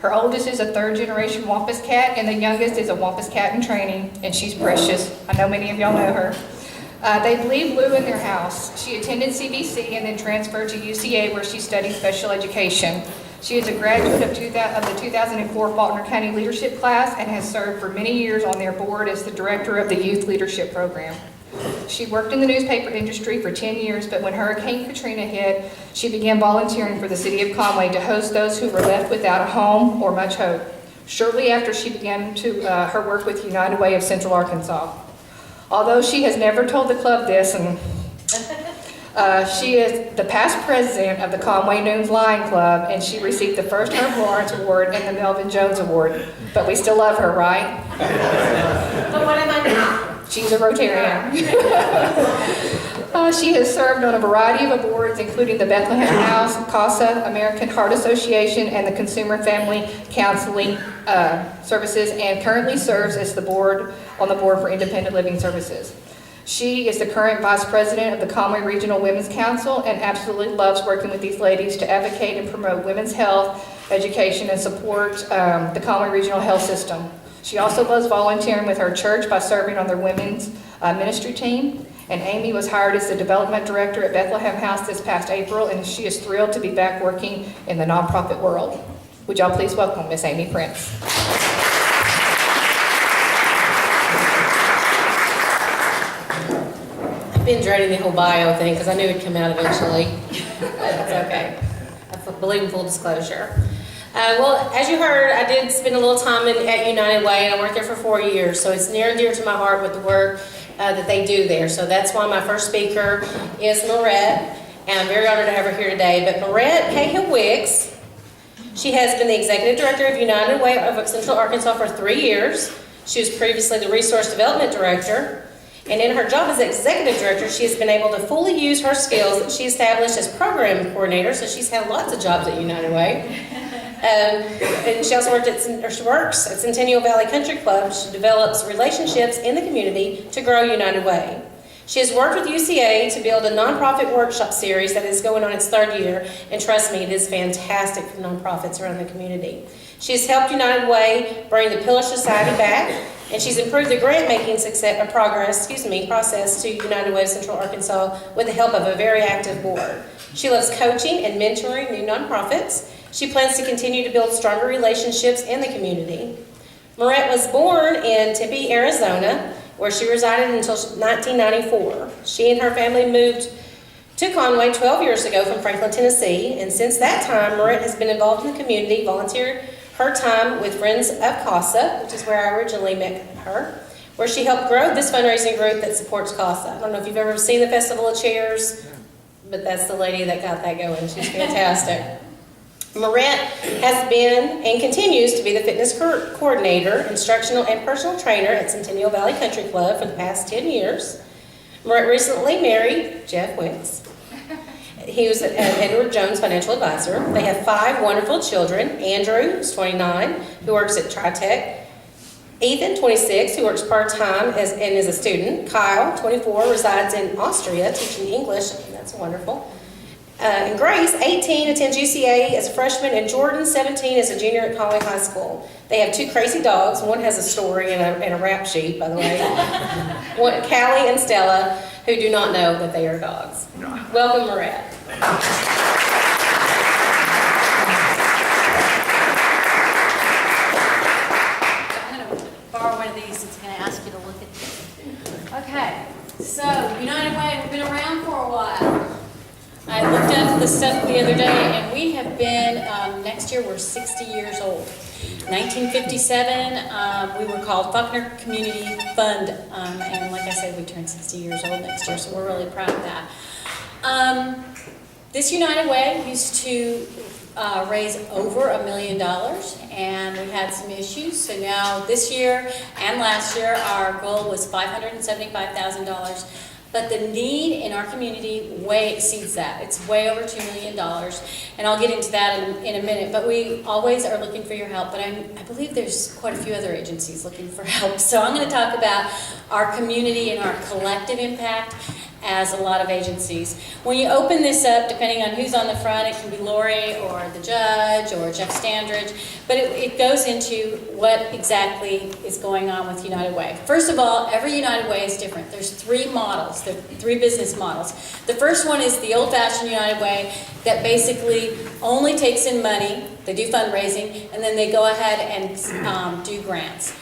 Her oldest is a third-generation Wampus cat, and the youngest is a Wampus cat in training, and she's precious. I know many of y'all know her. They bleed blue in their house. She attended CBC and then transferred to UCA, where she studied special education. She is a graduate of the 2004 Faulkner County Leadership Class and has served for many years on their board as the director of the Youth Leadership Program. She worked in the newspaper industry for 10 years, but when Hurricane Katrina hit, she began volunteering for the city of Conway to host those who were left without a home or much hope. Shortly after, she began her work with United Way of Central Arkansas. Although she has never told the club this, and she is the past president of the Conway Noons Lion Club, and she received the first Herb Lawrence Award and the Melvin Jones Award. But we still love her, right? But what am I not? She's a Rotarian. She has served on a variety of boards, including the Bethlehem House, CASA, American Heart Association, and the Consumer Family Counseling Services, and currently serves as on the board for Independent Living Services. She is the current vice president of the Conway Regional Women's Council and absolutely loves working with these ladies to advocate and promote women's health, education, and support the Conway Regional Health System. She also loves volunteering with her church by serving on their women's ministry team. And Amy was hired as the development director at Bethlehem House this past April, and she is thrilled to be back working in the nonprofit world. Would y'all please welcome Miss Amy Prince. I've been dreading the whole bio thing because I knew it'd come out eventually. It's okay. I believe in full disclosure. Well, as you heard, I did spend a little time at United Way, and I worked there for 4 years, so it's near and dear to my heart with the work that they do there. So that's why my first speaker is Marette, and I'm very honored to have her here today. But Marette Cahill-Wicks, she has been the executive director of United Way of Central Arkansas for 3 years. She was previously the resource development director, and in her job as executive director, she has been able to fully use her skills that she established as program coordinator, so she's had lots of jobs at United Way. And she also works at Centennial Valley Country Club. She develops relationships in the community to grow United Way. She has worked with UCA to build a nonprofit workshop series that is going on its 3rd year, and trust me, it is fantastic for nonprofits around the community. She has helped United Way bring the Pillar Society back, and she's improved the grant-making process to United Way of Central Arkansas with the help of a very active board. She loves coaching and mentoring new nonprofits. She plans to continue to build stronger relationships in the community. Marette was born in Tempe, Arizona, where she resided until 1994. She and her family moved to Conway 12 years ago from Franklin, Tennessee, and since that time, Marette has been involved in the community, volunteered her time with Friends of CASA, which is where I originally met her, where she helped grow this fundraising group that supports CASA. I don't know if you've ever seen the Festival of Chairs, but that's the lady that got that going. She's fantastic. Marette has been and continues to be the fitness coordinator, instructional, and personal trainer at Centennial Valley Country Club for the past 10 years. Marette recently married Jeff Wicks. He was Edward Jones financial advisor. They have 5 wonderful children. Andrew, who's 29, who works at Tritech. Ethan, 26, who works part-time and is a student. Kyle, 24, resides in Austria teaching English. That's wonderful. And Grace, 18, attends UCA as a freshman, and Jordan, 17, is a junior at Conway High School. They have 2 crazy dogs. One has a story and a rap sheet, by the way. Callie and Stella, who do not know that they are dogs. Welcome, Marette. I'm going to borrow one of these. It's going to ask you to look at this. Okay, so United Way, we've been around for a while. I looked up the stuff the other day, and we have been, next year we're 60 years old. 1957, we were called Faulkner Community Fund, and like I said, we turned 60 years old next year, so we're really proud of that. This United Way used to raise over $1 million, and we had some issues, so now this year and last year, our goal was $575,000. But the need in our community way exceeds that. It's way over $2 million, and I'll get into that in a minute. But we always are looking for your help, but I believe there's quite a few other agencies looking for help. So I'm going to talk about our community and our collective impact, as a lot of agencies. When you open this up, depending on who's on the front, it can be Lori or the judge or Jeff Standridge, but it goes into what exactly is going on with United Way. First of all, every United Way is different. There's 3 models, there are 3 business models. The first one is the old-fashioned United Way that basically only takes in money, they do fundraising, and then they go ahead and do grants.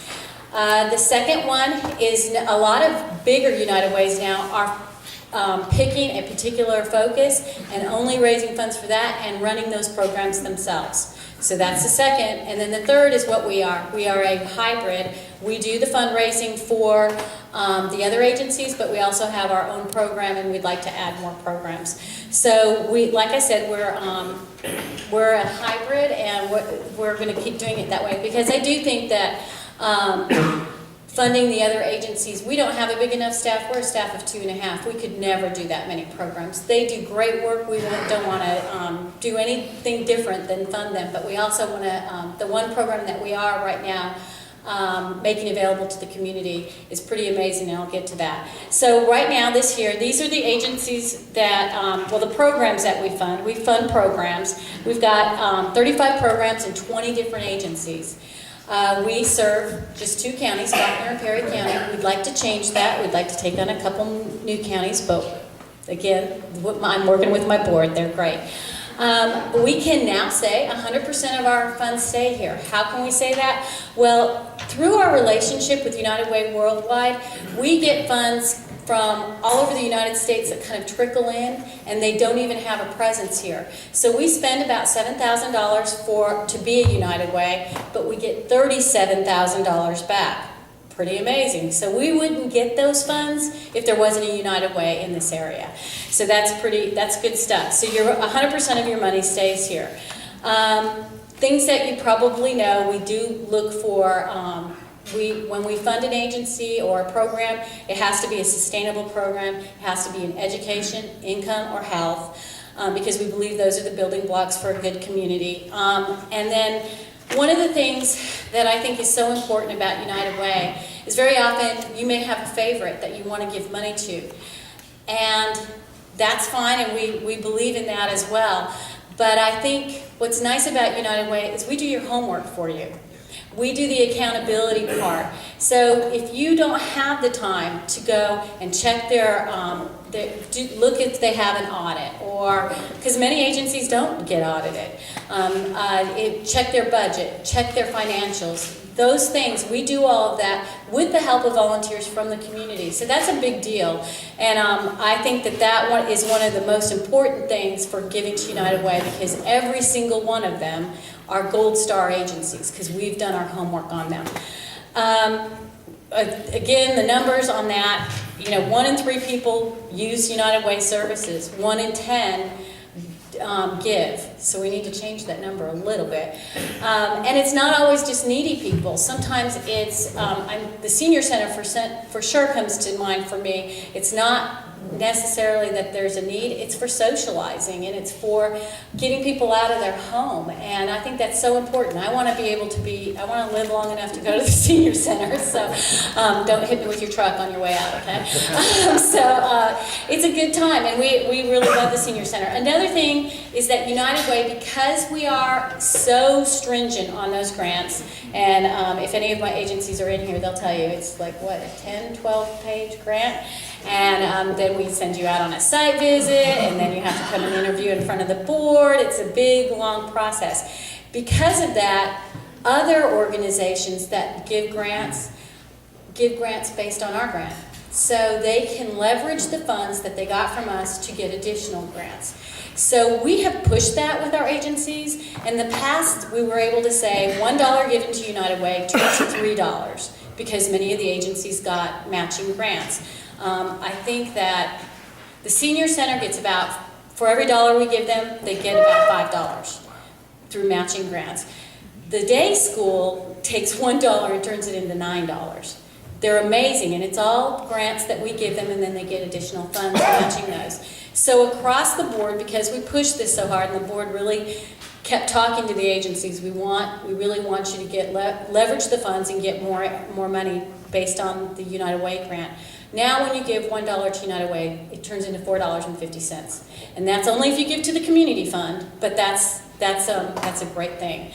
The second one is a lot of bigger United Ways now are picking a particular focus and only raising funds for that and running those programs themselves. So that's the second. And then the third is what we are. We are a hybrid. We do the fundraising for the other agencies, but we also have our own program, and we'd like to add more programs. So like I said, we're a hybrid, and we're going to keep doing it that way, because I do think that funding the other agencies, we don't have a big enough staff. We're a staff of 2.5. We could never do that many programs. They do great work. We don't want to do anything different than fund them, but we also want to, the one program that we are right now making available to the community is pretty amazing, and I'll get to that. So right now, this year, these are the agencies that, well, the programs that we fund. We fund programs. We've got 35 programs in 20 different agencies. We serve just 2 counties, Faulkner and Perry County. We'd like to change that. We'd like to take on a couple new counties, but again, I'm working with my board. They're great. We can now say 100% of our funds stay here. How can we say that? Well, through our relationship with United Way Worldwide, we get funds from all over the United States that kind of trickle in, and they don't even have a presence here. So we spend about $7,000 to be a United Way, but we get $37,000 back. Pretty amazing. So we wouldn't get those funds if there wasn't a United Way in this area. So that's good stuff. So 100% of your money stays here. Things that you probably know, we do look for, when we fund an agency or a program, it has to be a sustainable program. It has to be in education, income, or health, because we believe those are the building blocks for a good community. And then one of the things that I think is so important about United Way is very often you may have a favorite that you want to give money to. And that's fine, and we believe in that as well. But I think what's nice about United Way is we do your homework for you. We do the accountability part. So if you don't have the time to go and check look if they have an audit, or because many agencies don't get audited, check their budget, check their financials. Those things, we do all of that with the help of volunteers from the community. So that's a big deal. And I think that one is one of the most important things for giving to United Way, because every single one of them are gold star agencies, because we've done our homework on them. Again, the numbers on that, 1 in 3 people use United Way services. 1 in 10 give. So we need to change that number a little bit. And it's not always just needy people. Sometimes it's, the senior center for sure comes to mind for me. It's not necessarily that there's a need, it's for socializing, and it's for getting people out of their home. And I think that's so important. I want to live long enough to go to the senior center, so don't hit me with your truck on your way out, okay? It's a good time, and we really love the senior center. Another thing is that United Way, because we are so stringent on those grants, and if any of my agencies are in here, they'll tell you it's like, what, a 10, 12-page grant? And then we send you out on a site visit, and then you have to come and interview in front of the board. It's a big, long process. Because of that, other organizations that give grants based on our grant. So they can leverage the funds that they got from us to get additional grants. So we have pushed that with our agencies. In the past, we were able to say $1 given to United Way turns to $3, because many of the agencies got matching grants. I think that the senior center gets about, for every $1 we give them, they get about $5 through matching grants. The day school takes $1 and turns it into $9. They're amazing, and it's all grants that we give them, and then they get additional funds matching those. So across the board, because we pushed this so hard, and the board really kept talking to the agencies. We really want you to get leverage the funds and get more money based on the United Way grant. Now when you give $1 to United Way, it turns into $4.50. And that's only if you give to the community fund, but that's a great thing.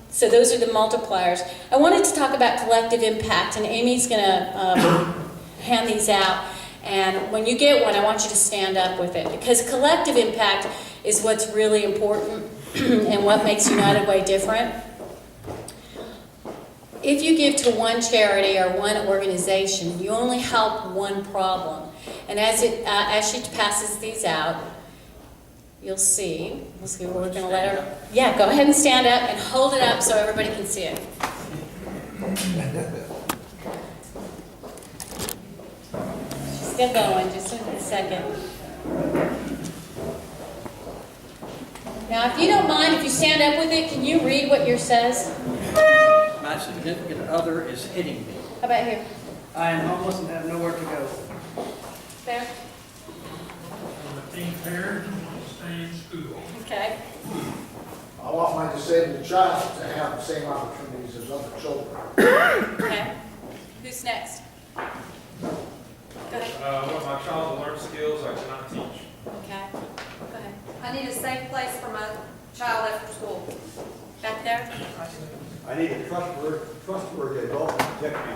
So those are the multipliers. I wanted to talk about collective impact, and Amy's going to hand these out. And when you get one, I want you to stand up with it, because collective impact is what's really important and what makes United Way different. If you give to one charity or one organization, you only help one problem. And as she passes these out, you'll see. We'll see. We're going to let her. Yeah, go ahead and stand up and hold it up so everybody can see it. She's still going. Just a second. Now, if you don't mind, if you stand up with it, can you read what yours says? My significant other is hitting me. How about here? I am homeless and have nowhere to go. There. I'm a teen parent and want to stay in school. Okay. I want my disabled child to have the same opportunities as other children. Okay. Who's next? Go ahead. I want my child to learn skills I cannot teach. Okay. Go ahead. I need a safe place for my child after school. Back there. I need a trustworthy adult to protect me.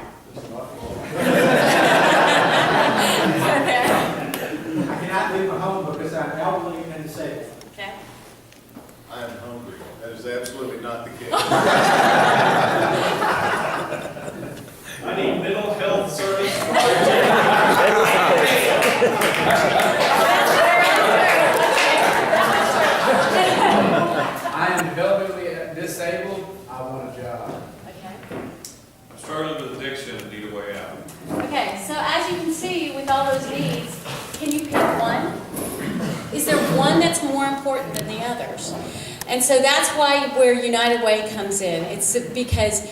I cannot leave my home because I'm elderly and disabled. Okay. I am hungry. That is absolutely not the case. I need mental health service. I am developmentally disabled. I want a job. Okay. I'm struggling with addiction and need a way out. Okay, so as you can see with all those needs, can you pick one? Is there one that's more important than the others? And so that's where United Way comes in. It's because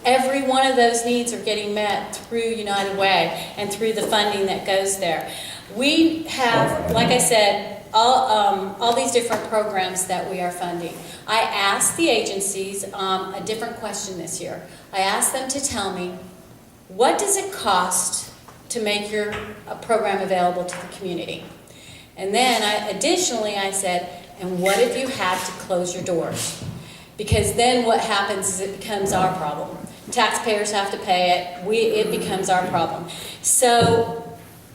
every one of those needs are getting met through United Way and through the funding that goes there. We have, like I said, all these different programs that we are funding. I asked the agencies a different question this year. I asked them to tell me, what does it cost to make your program available to the community? And then additionally I said, and what if you had to close your doors? Because then what happens is it becomes our problem. Taxpayers have to pay it. It becomes our problem. So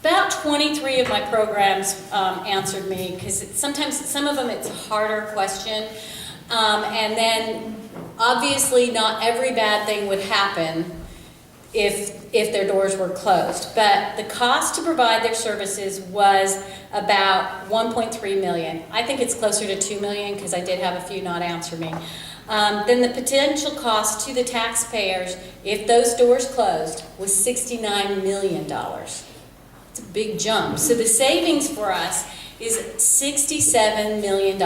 about 23 of my programs answered me, because sometimes some of them it's a harder question. And then obviously not every bad thing would happen if their doors were closed. But the cost to provide their services was about $1.3 million. I think it's closer to $2 million because I did have a few not answer me. Then the potential cost to the taxpayers if those doors closed was $69 million. It's a big jump. So the savings for us is $67 million.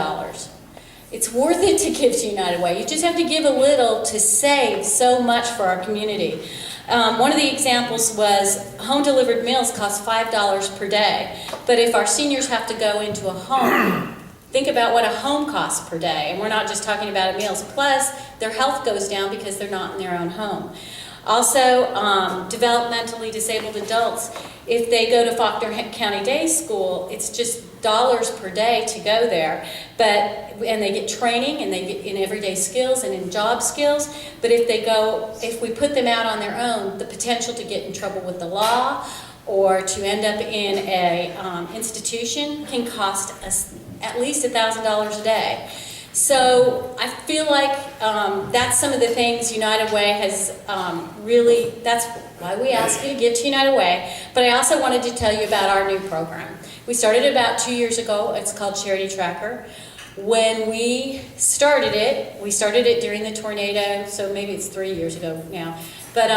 It's worth it to give to United Way. You just have to give a little to save so much for our community. One of the examples was home-delivered meals cost $5 per day. But if our seniors have to go into a home, think about what a home costs per day. And we're not just talking about meals. Plus, their health goes down because they're not in their own home. Also, developmentally disabled adults, if they go to Faulkner County Day School, it's just dollars per day to go there. And they get training and they get in everyday skills and in job skills. But if we put them out on their own, the potential to get in trouble with the law or to end up in a institution can cost us at least $1,000 a day. So I feel like that's some of the things United Way has really, that's why we ask you to give to United Way. But I also wanted to tell you about our new program. We started about 2 years ago. It's called Charity Tracker. When we started it during the tornado, so maybe it's 3 years ago now. But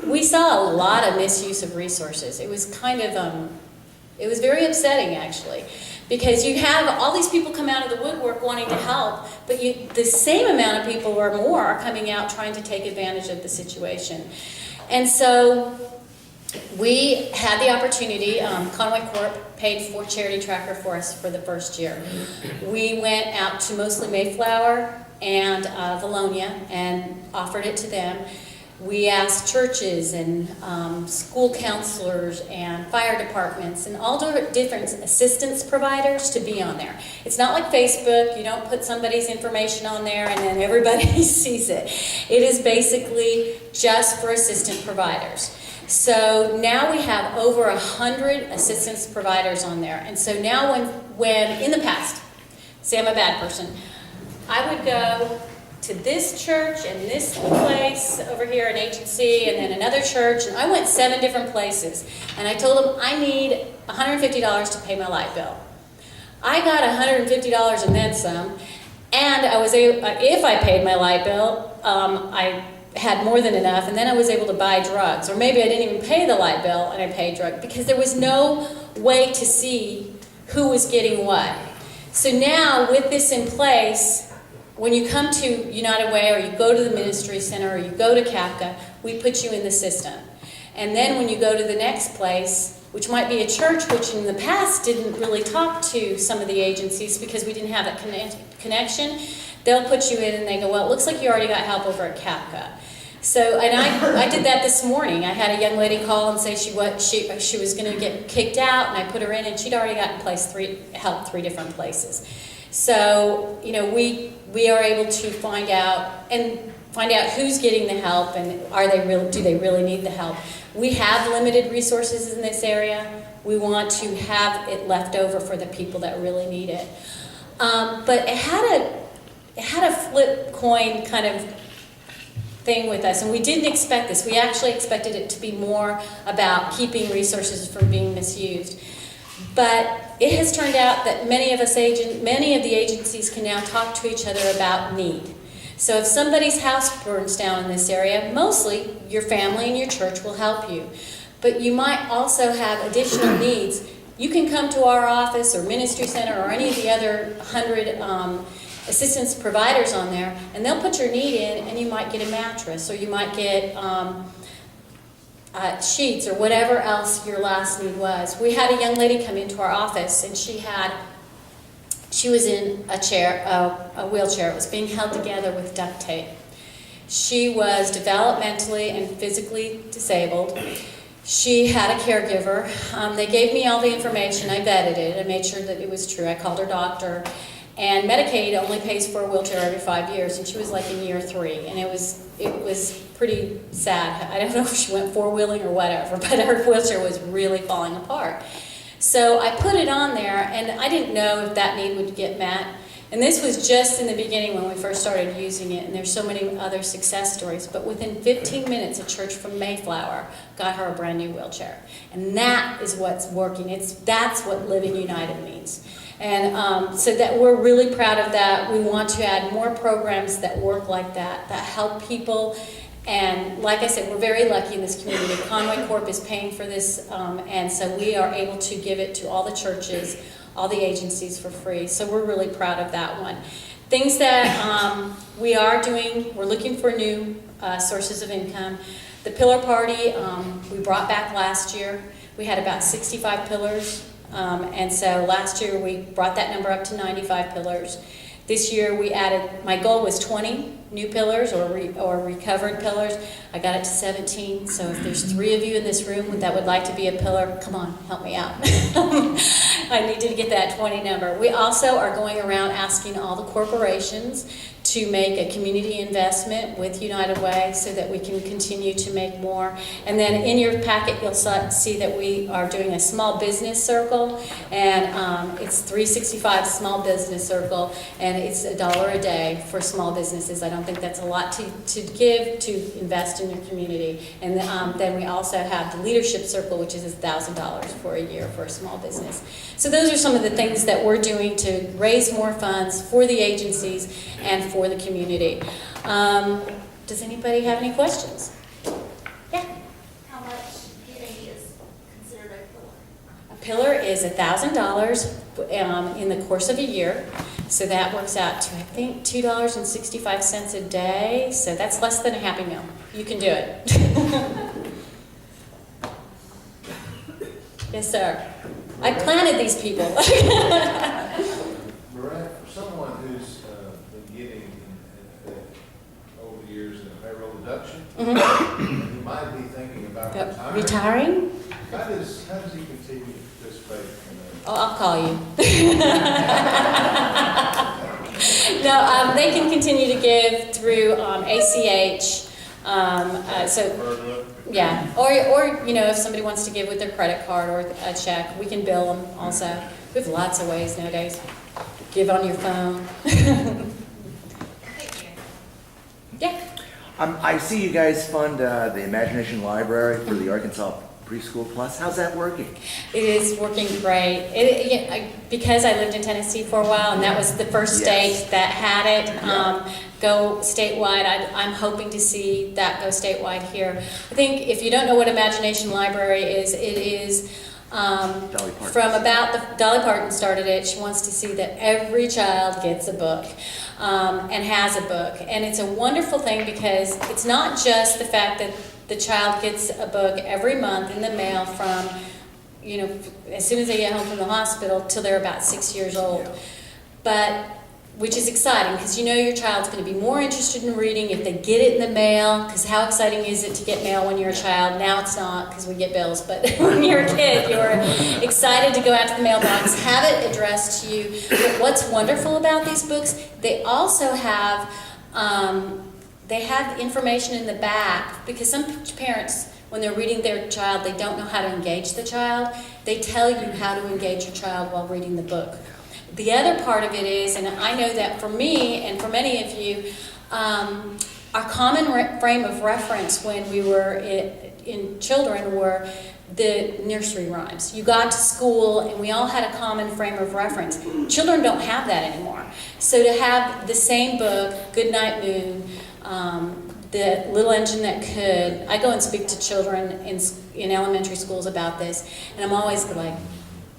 we saw a lot of misuse of resources. It was kind of, it was very upsetting actually. Because you have all these people come out of the woodwork wanting to help, but the same amount of people or more are coming out trying to take advantage of the situation. And so we had the opportunity, Conway Corp paid for Charity Tracker for us for the first year. We went out to mostly Mayflower and Valonia and offered it to them. We asked churches and school counselors and fire departments and all different assistance providers to be on there. It's not like Facebook. You don't put somebody's information on there and then everybody sees it. It is basically just for assistant providers. So now we have over 100 assistance providers on there. And so now when in the past, say I'm a bad person, I would go to this church and this place over here, an agency, and then another church, and I went 7 different places. And I told them I need $150 to pay my light bill. I got $150 and then some, and I was able, if I paid my light bill, I had more than enough, and then I was able to buy drugs. Or maybe I didn't even pay the light bill and I paid drugs, because there was no way to see who was getting what. So now with this in place, when you come to United Way or you go to the ministry center or you go to CAPCA, we put you in the system. And then when you go to the next place, which might be a church which in the past didn't really talk to some of the agencies because we didn't have that connection, they'll put you in and they go, well, it looks like you already got help over at CAPCA. So, and I did that this morning. I had a young lady call and say she was going to get kicked out, and I put her in, and she'd already gotten help 3 different places. So, we are able to find out who's getting the help and do they really need the help. We have limited resources in this area. We want to have it left over for the people that really need it. But it had a flip coin kind of thing with us, and we didn't expect this. We actually expected it to be more about keeping resources from being misused. But it has turned out that many of the agencies can now talk to each other about need. So if somebody's house burns down in this area, mostly your family and your church will help you. But you might also have additional needs. You can come to our office or ministry center or any of the other 100 assistance providers on there, and they'll put your need in, and you might get a mattress, or you might get sheets, or whatever else your last need was. We had a young lady come into our office, and she was in a wheelchair. It was being held together with duct tape. She was developmentally and physically disabled. She had a caregiver. They gave me all the information. I vetted it. I made sure that it was true. I called her doctor. And Medicaid only pays for a wheelchair every 5 years, and she was like in year 3, and it was pretty sad. I don't know if she went 4-wheeling or whatever, but her wheelchair was really falling apart. So I put it on there, and I didn't know if that need would get met. And this was just in the beginning when we first started using it, and there's so many other success stories. But within 15 minutes, a church from Mayflower got her a brand new wheelchair. And that is what's working. That's what Living United means. And so that we're really proud of that. We want to add more programs that work like that help people. And like I said, we're very lucky in this community. Conway Corp is paying for this, and so we are able to give it to all the churches, all the agencies for free. So we're really proud of that one. Things that we are doing, we're looking for new sources of income. The pillar party, we brought back last year. We had about 65 pillars. And so last year we brought that number up to 95 pillars. This year we added, my goal was 20 new pillars or recovered pillars. I got it to 17, so if there's 3 of you in this room that would like to be a pillar, come on, help me out. I need to get that 20 number. We also are going around asking all the corporations to make a community investment with United Way so that we can continue to make more. And then in your packet you'll see that we are doing a small business circle, and it's 365 small business circle, and it's $1 a day for small businesses. I don't think that's a lot to give to invest in your community. And then we also have the leadership circle, which is $1,000 for a year for a small business. So those are some of the things that we're doing to raise more funds for the agencies and for the community. Does anybody have any questions? Yeah? How much getting is considered a pillar? A pillar is $1,000 in the course of a year. So that works out to, I think, $2.65 a day. So that's less than a Happy Meal. You can do it. Yes, sir. I planted these people. Lorraine, for someone who's been getting over the years in a payroll deduction, Mhm. who might be thinking about retiring. Retiring? How does he continue to participate in Oh, I'll call you. No, they can continue to give through ACH. So, yeah, or if somebody wants to give with their credit card or a check, we can bill them also. We have lots of ways nowadays. Give on your phone. Yeah. I see you guys fund the Imagination Library for the Arkansas Preschool Plus. How's that working? It is working great. Because I lived in Tennessee for a while, and that was the first state that had it go statewide. I'm hoping to see that go statewide here. I think if you don't know what Imagination Library is, it is Dolly Parton. from about Dolly Parton started it. She wants to see that every child gets a book and has a book, and it's a wonderful thing because it's not just the fact that the child gets a book every month in the mail from, as soon as they get home from the hospital till they're about 6 years old. But, which is exciting because your child's going to be more interested in reading if they get it in the mail, because how exciting is it to get mail when you're a child? Now it's not because we get bills, but when you're a kid, you're excited to go out to the mailbox, have it addressed to you. But what's wonderful about these books, they also have information in the back, because some parents, when they're reading their child, they don't know how to engage the child. They tell you how to engage your child while reading the book. The other part of it is, and I know that for me and for many of you, our common frame of reference when we were in children were the nursery rhymes. You got to school and we all had a common frame of reference. Children don't have that anymore. So to have the same book, Goodnight Moon, The Little Engine That Could, I go and speak to children in elementary schools about this, and I'm always like,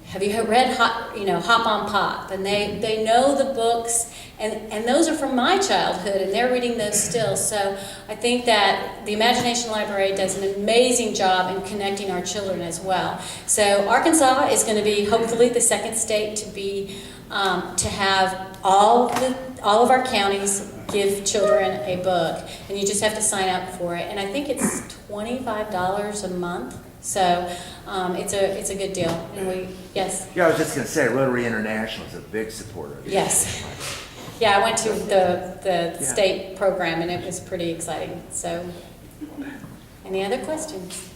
have you read Hop on Pop? And they know the books, and those are from my childhood, and they're reading those still. So I think that the Imagination Library does an amazing job in connecting our children as well. So Arkansas is going to be hopefully the second state to have all of our counties give children a book, and you just have to sign up for it. And I think it's $25 a month. So it's a good deal. And yes. Yeah, I was just going to say, Rotary International is a big supporter of the Yes. Yeah, I went to the state program, and it was pretty exciting. So, any other questions?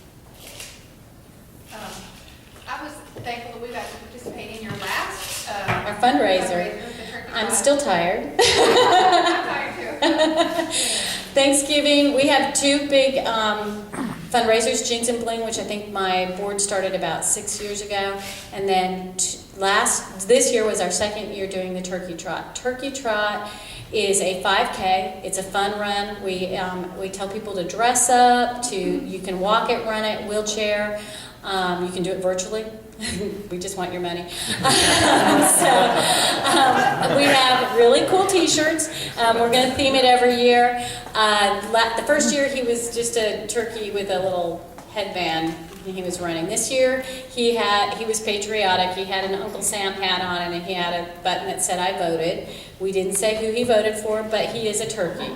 I was thankful that we got to participate in your last Our fundraiser. the turkey I'm trot. still tired. I'm tired too. Thanksgiving, we have two big fundraisers, Jinx and Bling, which I think my board started about 6 years ago, and then this year was our second year doing the Turkey Trot. Turkey Trot is a 5K. It's a fun run. We tell people to dress up. You can walk it, run it, wheelchair. You can do it virtually. We just want your money. We have really cool T-shirts. We're going to theme it every year. The first year he was just a turkey with a little headband. He was running. This year he was patriotic. He had an Uncle Sam hat on, and he had a button that said "I voted." We didn't say who he voted for, but he is a turkey.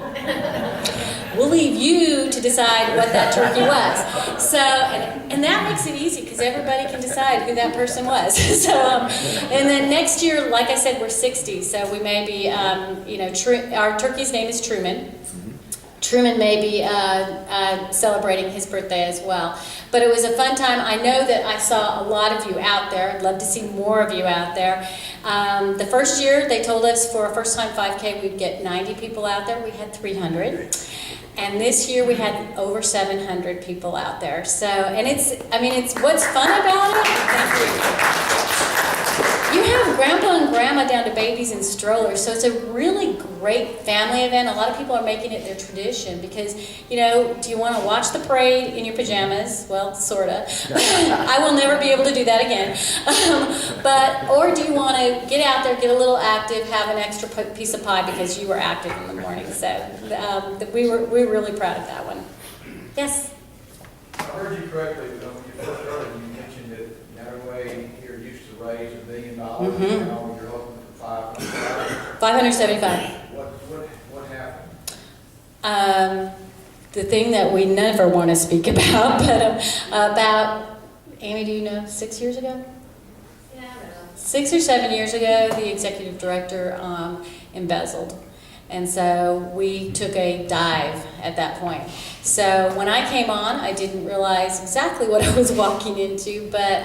We'll leave you to decide what that turkey was. So, and that makes it easy because everybody can decide who that person was. So, and then next year, like I said, we're 60, so we may be, our turkey's name is Truman. Truman may be celebrating his birthday as well. But it was a fun time. I know that I saw a lot of you out there. I'd love to see more of you out there. The first year, they told us for a first-time 5K, we'd get 90 people out there. We had 300. And this year, we had over 700 people out there. So, and it's what's fun about it. Thank you. You have grandpa and grandma down to babies in strollers, so it's a really great family event. A lot of people are making it their tradition because, do you want to watch the parade in your pajamas? Well, sort of. I will never be able to do that again. Or do you want to get out there, get a little active, have an extra piece of pie because you were active in the morning? So we were really proud of that one. Yes? I heard you correctly, when you first started, you mentioned that now raised $1 million, Mhm. now you're hoping for 500,000. 575. What happened? The thing that we never want to speak about, but about, Amy, do you know, 6 years ago? Yeah, I know. 6 or 7 years ago, the executive director embezzled. And so we took a dive at that point. So when I came on, I didn't realize exactly what I was walking into, but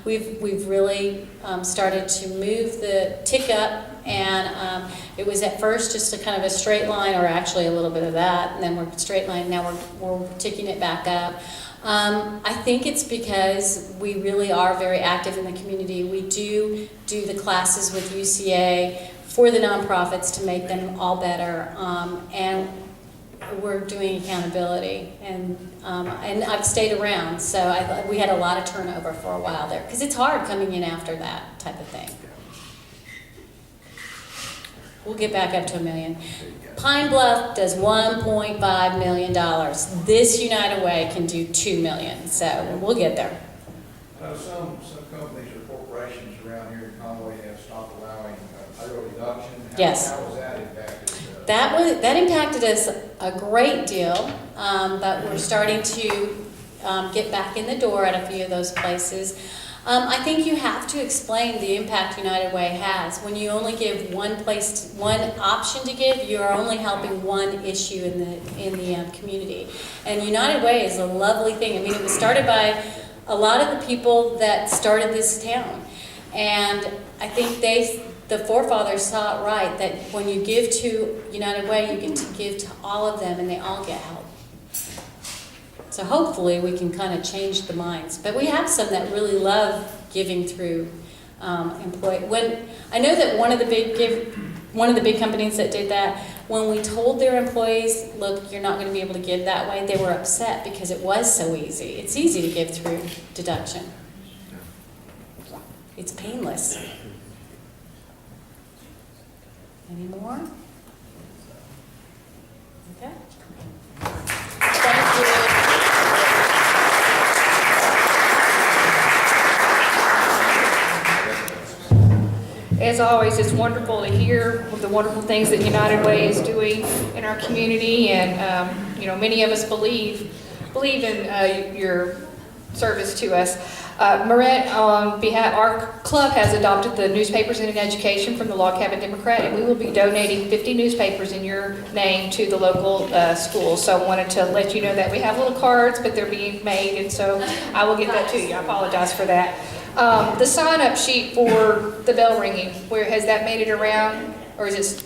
we've really started to move the tick up, and it was at first just a kind of a straight line, or actually a little bit of that, and then we're straight line, now we're ticking it back up. I think it's because we really are very active in the community. We do the classes with UCA for the nonprofits to make them all better, and we're doing accountability, and I've stayed around, so we had a lot of turnover for a while there, because it's hard coming in after that type of thing. We'll get back up to $1 million. Pine Bluff does $1.5 million. This United Way can do $2 million, so we'll get there. I know some companies or corporations around here in Conway have stopped allowing payroll deduction. Yes. How has that impacted? That impacted us a great deal, but we're starting to get back in the door at a few of those places. I think you have to explain the impact United Way has. When you only give one option to give, you're only helping one issue in the community. And United Way is a lovely thing. I mean, it was started by a lot of the people that started this town, and I think the forefathers saw it right, that when you give to United Way, you get to give to all of them, and they all get help. So hopefully we can kind of change the minds. But we have some that really love giving through employee. When I know that one of the big companies that did that, when we told their employees, look, you're not going to be able to give that way, they were upset because it was so easy. It's easy to give through deduction. It's painless. Any more? Okay. Thank you. As always, it's wonderful to hear the wonderful things that United Way is doing in our community, and many of us believe in your service to us. Marette, on behalf, our club has adopted the Newspapers in Education from the Log Cabin Democrat, and we will be donating 50 newspapers in your name to the local schools. So I wanted to let you know that we have little cards, but they're being made, and so I will get that to you. I apologize for that. The sign-up sheet for the bell ringing, where has that made it around, or is it